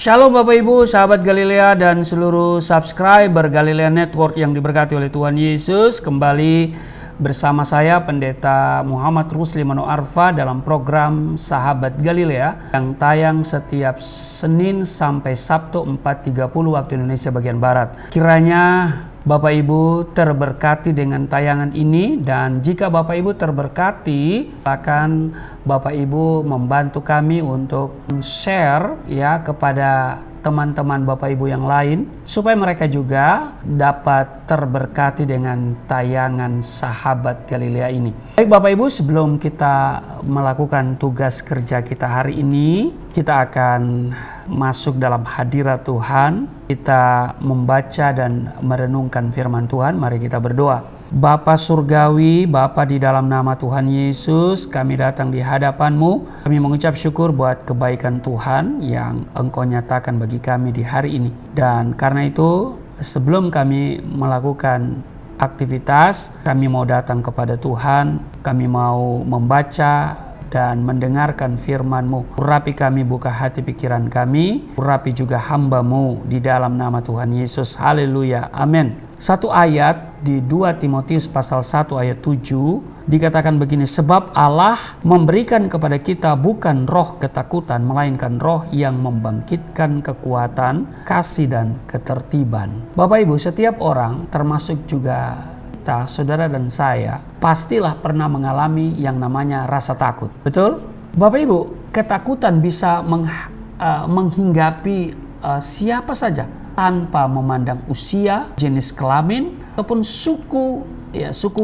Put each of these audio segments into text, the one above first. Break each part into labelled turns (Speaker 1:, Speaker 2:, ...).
Speaker 1: Shalom Bapak Ibu, sahabat Galilea dan seluruh subscriber Galilea Network yang diberkati oleh Tuhan Yesus. Kembali bersama saya Pendeta Muhammad Rusli Mano Arfa dalam program Sahabat Galilea yang tayang setiap Senin sampai Sabtu 4.30 waktu Indonesia bagian Barat. Kiranya Bapak Ibu terberkati dengan tayangan ini, dan jika Bapak Ibu terberkati, silakan Bapak Ibu membantu kami untuk share ya kepada teman-teman Bapak Ibu yang lain supaya mereka juga dapat terberkati dengan tayangan Sahabat Galilea ini. Baik Bapak Ibu, sebelum kita melakukan tugas kerja kita hari ini, kita akan masuk dalam hadirat Tuhan. Kita membaca dan merenungkan firman Tuhan. Mari kita berdoa. Bapa Surgawi, Bapa di dalam nama Tuhan Yesus, kami datang di hadapan-Mu. Kami mengucap syukur buat kebaikan Tuhan yang Engkau nyatakan bagi kami di hari ini. Dan karena itu, sebelum kami melakukan aktivitas, kami mau datang kepada Tuhan. Kami mau membaca dan mendengarkan firman-Mu. Urapi kami, buka hati pikiran kami. Urapi juga hamba-Mu di dalam nama Tuhan Yesus. Haleluya. Amin. Satu ayat di 2 Timotius pasal 1 ayat 7 dikatakan begini, sebab Allah memberikan kepada kita bukan roh ketakutan, melainkan roh yang membangkitkan kekuatan, kasih dan ketertiban. Bapak Ibu, setiap orang termasuk juga kita, saudara dan saya, pastilah pernah mengalami yang namanya rasa takut. Betul? Bapak Ibu, ketakutan bisa menghinggapi siapa saja tanpa memandang usia, jenis kelamin, ataupun suku,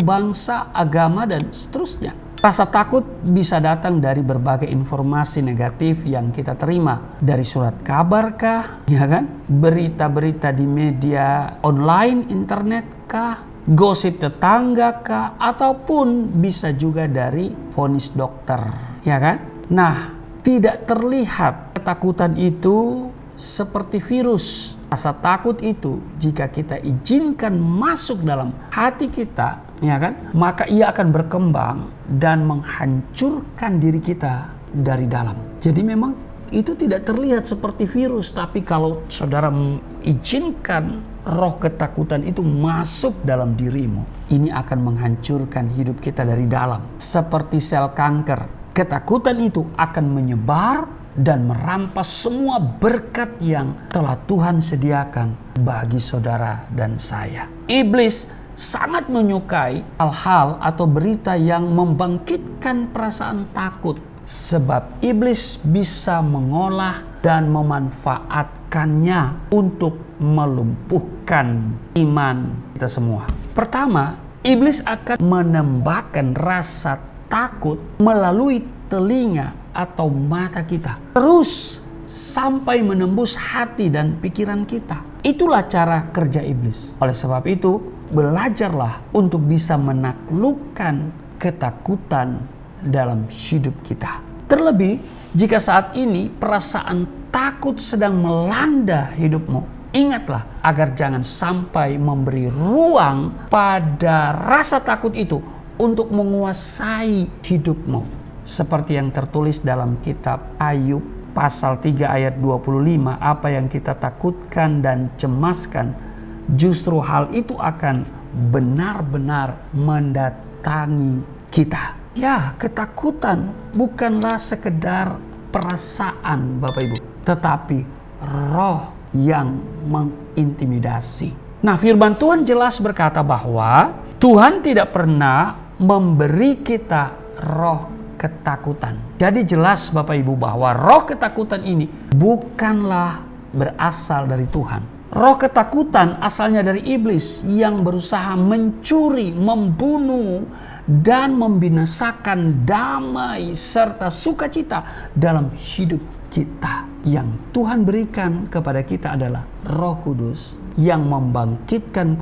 Speaker 1: bangsa, agama, dan seterusnya. Rasa takut bisa datang dari berbagai informasi negatif yang kita terima. Dari surat kabar kah? Ya kan? Berita-berita di media online, internet kah? Gosip tetangga kah? Ataupun bisa juga dari vonis dokter. Ya kan? Nah, tidak terlihat ketakutan itu seperti virus. Rasa takut itu jika kita izinkan masuk dalam hati kita, ya kan, maka ia akan berkembang dan menghancurkan diri kita dari dalam. Jadi memang itu tidak terlihat seperti virus, tapi kalau saudara mengizinkan roh ketakutan itu masuk dalam dirimu, ini akan menghancurkan hidup kita dari dalam. Seperti sel kanker, ketakutan itu akan menyebar dan merampas semua berkat yang telah Tuhan sediakan bagi saudara dan saya. Iblis sangat menyukai hal-hal atau berita yang membangkitkan perasaan takut, sebab iblis bisa mengolah dan memanfaatkannya untuk melumpuhkan iman kita semua. Pertama, iblis akan menembakkan rasa takut melalui telinga atau mata kita, terus sampai menembus hati dan pikiran kita. Itulah cara kerja iblis. Oleh sebab itu, belajarlah untuk bisa menaklukkan ketakutan dalam hidup kita. Terlebih jika saat ini perasaan takut sedang melanda hidupmu, ingatlah agar jangan sampai memberi ruang pada rasa takut itu untuk menguasai hidupmu. Seperti yang tertulis dalam kitab Ayub pasal 3 ayat 25, apa yang kita takutkan dan cemaskan, justru hal itu akan benar-benar mendatangi kita. Ya, ketakutan bukanlah sekedar perasaan Bapak Ibu, tetapi roh yang mengintimidasi. Nah, firman Tuhan jelas berkata bahwa Tuhan tidak pernah memberi kita roh ketakutan. Jadi jelas Bapak Ibu bahwa roh ketakutan ini bukanlah berasal dari Tuhan. Roh ketakutan asalnya dari iblis yang berusaha mencuri, membunuh, dan membinasakan damai serta sukacita dalam hidup kita. Yang Tuhan berikan kepada kita adalah Roh Kudus yang membangkitkan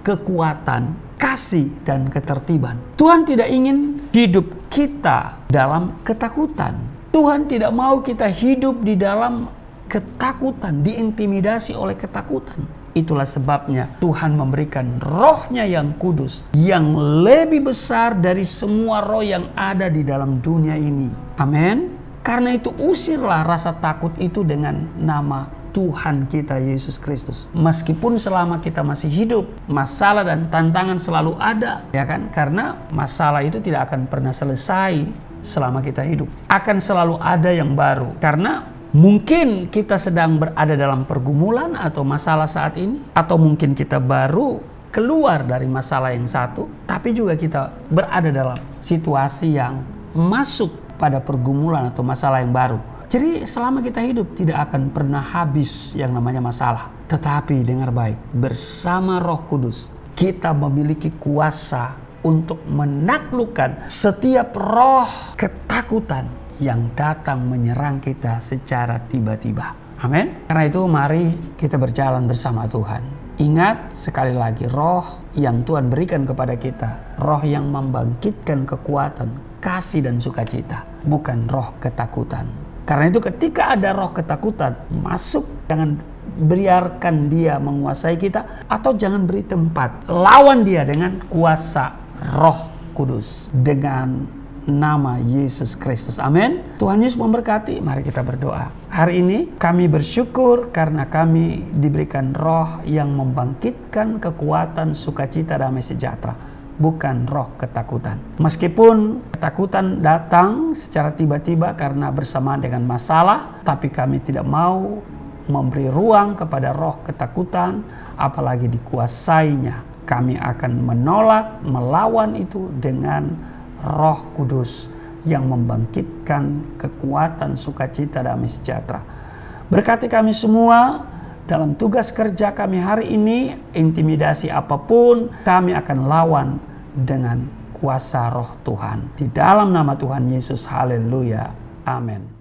Speaker 1: kekuatan, kasih dan ketertiban. Tuhan tidak ingin hidup kita dalam ketakutan. Tuhan tidak mau kita hidup di dalam ketakutan, diintimidasi oleh ketakutan. Itulah sebabnya Tuhan memberikan rohnya yang kudus, yang lebih besar dari semua roh yang ada di dalam dunia ini. Amin. Karena itu usirlah rasa takut itu dengan nama Tuhan kita Yesus Kristus. Meskipun selama kita masih hidup, masalah dan tantangan selalu ada, ya kan? Karena masalah itu tidak akan pernah selesai selama kita hidup. Akan selalu ada yang baru. Karena mungkin kita sedang berada dalam pergumulan atau masalah saat ini, atau mungkin kita baru keluar dari masalah yang satu, tapi juga kita berada dalam situasi yang masuk pada pergumulan atau masalah yang baru. Jadi selama kita hidup tidak akan pernah habis yang namanya masalah. Tetapi dengar baik, bersama Roh Kudus kita memiliki kuasa untuk menaklukkan setiap roh ketakutan yang datang menyerang kita secara tiba-tiba. Amin. Karena itu mari kita berjalan bersama Tuhan. Ingat sekali lagi, roh yang Tuhan berikan kepada kita, roh yang membangkitkan kekuatan, kasih dan sukacita, bukan roh ketakutan. Karena itu ketika ada roh ketakutan masuk, jangan biarkan dia menguasai kita, atau jangan beri tempat. Lawan dia dengan kuasa Roh Kudus, dengan nama Yesus Kristus. Amin. Tuhan Yesus memberkati. Mari kita berdoa. Hari ini kami bersyukur karena kami diberikan roh yang membangkitkan kekuatan, sukacita, damai sejahtera, bukan roh ketakutan. Meskipun ketakutan datang secara tiba-tiba karena bersamaan dengan masalah, tapi kami tidak mau memberi ruang kepada roh ketakutan, apalagi dikuasainya. Kami akan menolak, melawan itu dengan Roh Kudus yang membangkitkan kekuatan, sukacita, damai sejahtera. Berkati kami semua dalam tugas kerja kami hari ini. Intimidasi apapun kami akan lawan dengan kuasa Roh Tuhan. Di dalam nama Tuhan Yesus, haleluya, amin.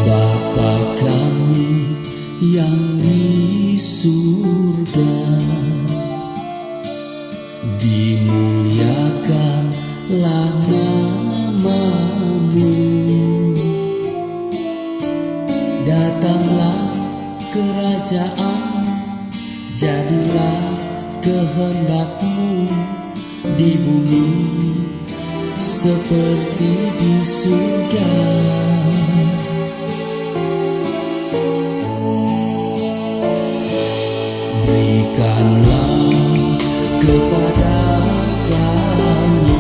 Speaker 2: Bapa kami yang di surga, dimuliakanlah nama-Mu. Datanglah kerajaan, jadilah kehendak-Mu di bumi seperti di surga. Berikanlah kepada kami